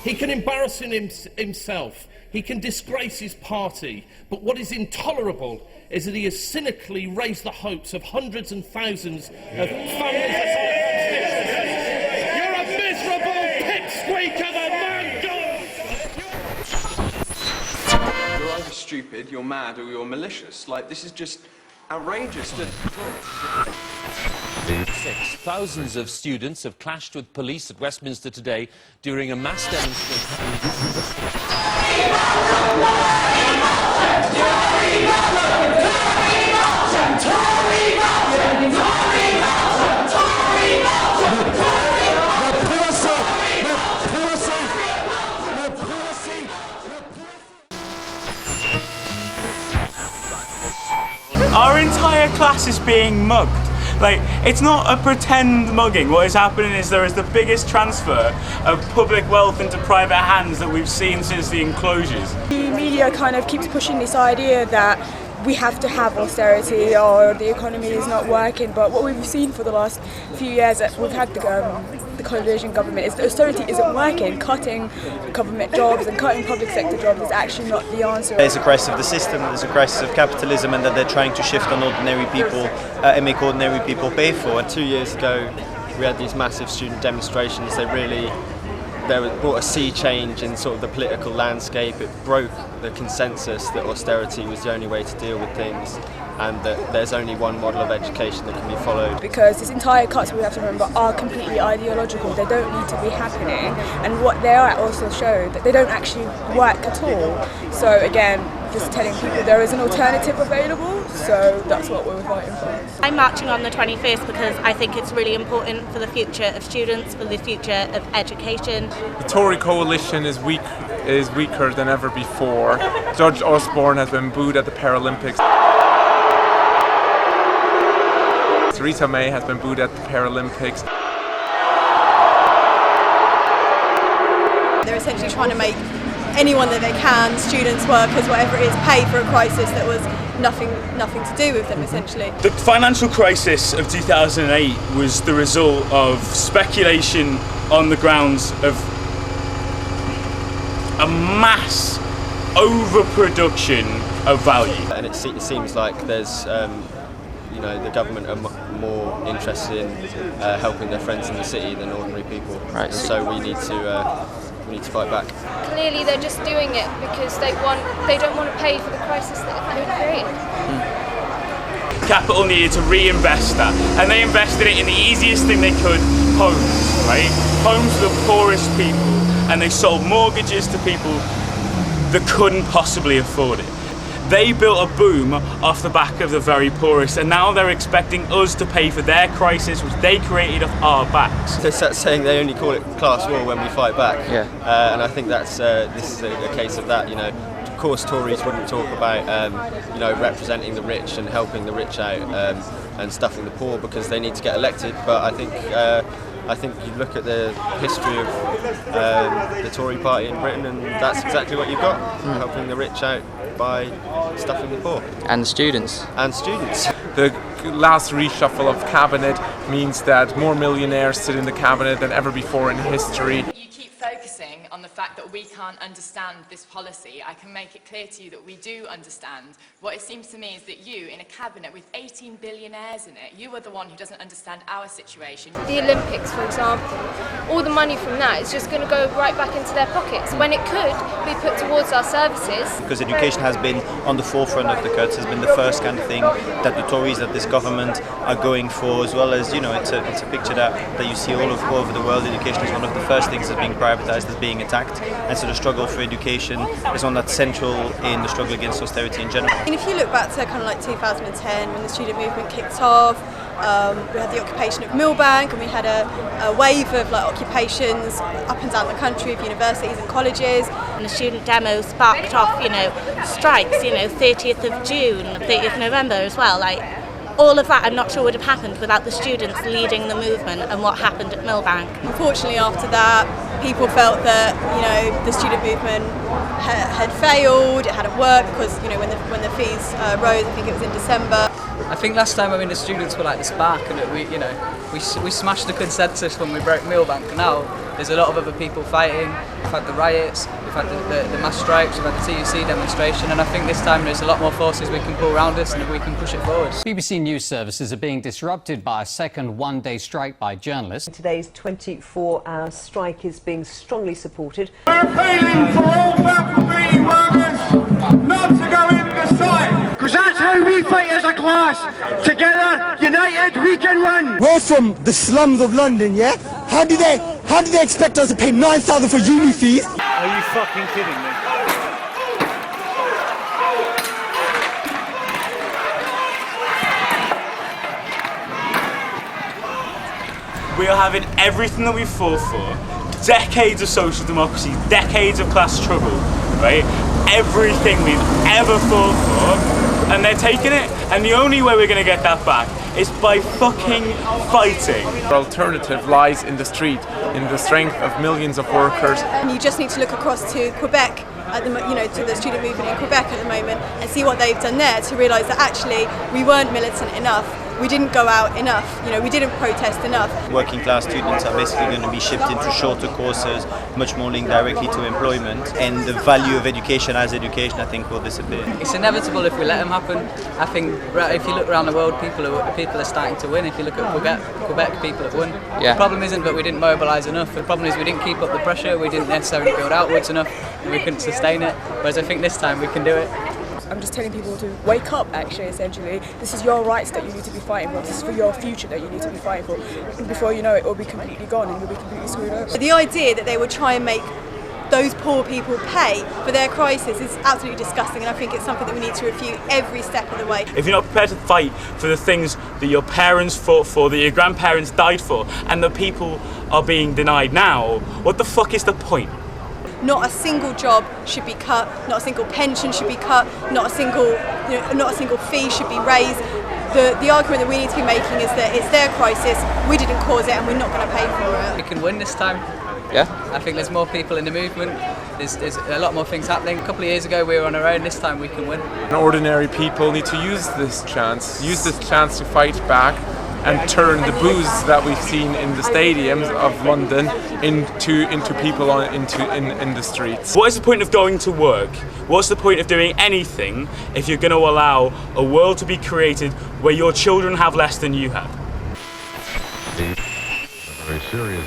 He can embarrass himself. He can disgrace his party. But what is intolerable is that he has cynically raised the hopes of hundreds and thousands of families. You're a miserable pipsqueak of a man dog! You're either stupid, you're mad, or you're malicious. Like, this is just outrageous. Thousands of students have clashed with police at Westminster today during a mass demonstration. Our entire class is being mugged. Like, it's not a pretend mugging. What is happening is there is the biggest transfer of public wealth into private hands that we've seen since the enclosures. The media kind of keeps pushing this idea that we have to have austerity or the economy is not working, but what we've seen for the last few years that we've had the coalition government is that austerity isn't working. Cutting government jobs and cutting public sector jobs is actually not the answer. There's a crisis of the system, there's a crisis of capitalism, and that they're trying to shift on ordinary people and make ordinary people pay for it. 2 years ago we had these massive student demonstrations. They brought a sea change in sort of the political landscape. It broke the consensus that austerity was the only way to deal with things, and that there's only one model of education that can be followed. Because this entire cuts, we have to remember, are completely ideological. They don't need to be happening, and what they are also show that they don't actually work at all. So again, just telling people there is an alternative available, so that's what we're fighting for. I'm marching on the 21st because I think it's really important for the future of students, for the future of education. The Tory coalition is weaker than ever before. Judge Osborne has been booed at the Paralympics. Theresa May has been booed at the Paralympics. They're essentially trying to make anyone that they can, students, workers, whatever it is, pay for a crisis that was nothing to do with them, essentially. The financial crisis of 2008 was the result of speculation on the grounds of a mass overproduction of value. And it seems like there's the government are more interested in helping their friends in the city than ordinary people. Right. And so we need to fight back. Clearly they're just doing it because they don't want to pay for the crisis that they've created. Capital needed to reinvest that, and they invested it in the easiest thing they could, homes, right? Homes for the poorest people, and they sold mortgages to people that couldn't possibly afford it. They built a boom off the back of the very poorest, and now they're expecting us to pay for their crisis, which they created off our backs. It's that saying they only call it class war when we fight back. Yeah. And I think this is a case of that. Of course, Tories wouldn't talk about representing the rich and helping the rich out and stuffing the poor because they need to get elected. But I think you look at the history of the Tory party in Britain, and that's exactly what you've got: helping the rich out by stuffing the poor. And the students. And students. The last reshuffle of cabinet means that more millionaires sit in the cabinet than ever before in history. You keep focusing on the fact that we can't understand this policy. I can make it clear to you that we do understand. What it seems to me is that you, in a cabinet with 18 billionaires in it, you are the one who doesn't understand our situation. The Olympics, for example, all the money from that is just going to go right back into their pockets when it could be put towards our services. Because education has been on the forefront of the cuts, has been the first kind of thing that the Tories, that this government are going for, as well as, it's a picture that you see all over the world. Education is one of the first things that's being privatised, that's being attacked, and so the struggle for education is one that's central in the struggle against austerity in general. And if you look back to kind of like 2010 when the student movement kicked off, we had the occupation of Millbank, and we had a wave of occupations up and down the country of universities and colleges. And the student demo sparked off, strikes, 30th of June, 30th of November as well. All of that I'm not sure would have happened without the students leading the movement and what happened at Millbank. Unfortunately, after that, people felt that the student movement had failed, it hadn't worked because when the fees rose, I think it was in December. I think last time the students were like the spark, and we smashed the consensus when we broke Millbank. Now there's a lot of other people fighting. We've had the riots, we've had the mass strikes, we've had the TUC demonstration, and I think this time there's a lot more forces we can pull around us and we can push it forward. BBC News services are being disrupted by a second one-day strike by journalists. Today's 24-hour strike is being strongly supported. We're appealing for all faculty workers not to go in the strike, because that's how we fight as a class. Together, united, we can win. We're from the slums of London, yeah? How do they expect us to pay £9,000 for uni fees? Are you fucking kidding me? We are having everything that we fought for, decades of social democracy, decades of class struggle, right? Everything we've ever fought for, and they're taking it, and the only way we're going to get that back is by fucking fighting. The alternative lies in the street, in the strength of millions of workers. And you just need to look across to Quebec, to the student movement in Quebec at the moment, and see what they've done there to realise that actually we weren't militant enough. We didn't go out enough, we didn't protest enough. Working class students are basically going to be shipped into shorter courses, much more linked directly to employment, and the value of education as education, I think, will disappear. It's inevitable if we let them happen. I think if you look around the world, people are starting to win. If you look at Quebec, people have won. Yeah. The problem isn't that we didn't mobilise enough. The problem is we didn't keep up the pressure. We didn't necessarily build outwards enough, and we couldn't sustain it. Whereas I think this time we can do it. I'm just telling people to wake up, actually, essentially. This is your rights that you need to be fighting for. This is for your future that you need to be fighting for. And before you know it will be completely gone and you'll be completely screwed over. The idea that they would try and make those poor people pay for their crisis is absolutely disgusting, and I think it's something that we need to refute every step of the way. If you're not prepared to fight for the things that your parents fought for, that your grandparents died for, and that people are being denied now, what the fuck is the point? Not a single job should be cut, not a single pension should be cut, not a single fee should be raised. The argument that we need to be making is that it's their crisis, we didn't cause it, and we're not going to pay for it. We can win this time. Yeah. I think there's more people in the movement. There's a lot more things happening. A couple of years ago we were on our own. This time we can win. Ordinary people need to use this chance to fight back and turn the booze that we've seen in the stadiums of London into people in the streets. What is the point of going to work? What's the point of doing anything if you're going to allow a world to be created where your children have less than you have? Very serious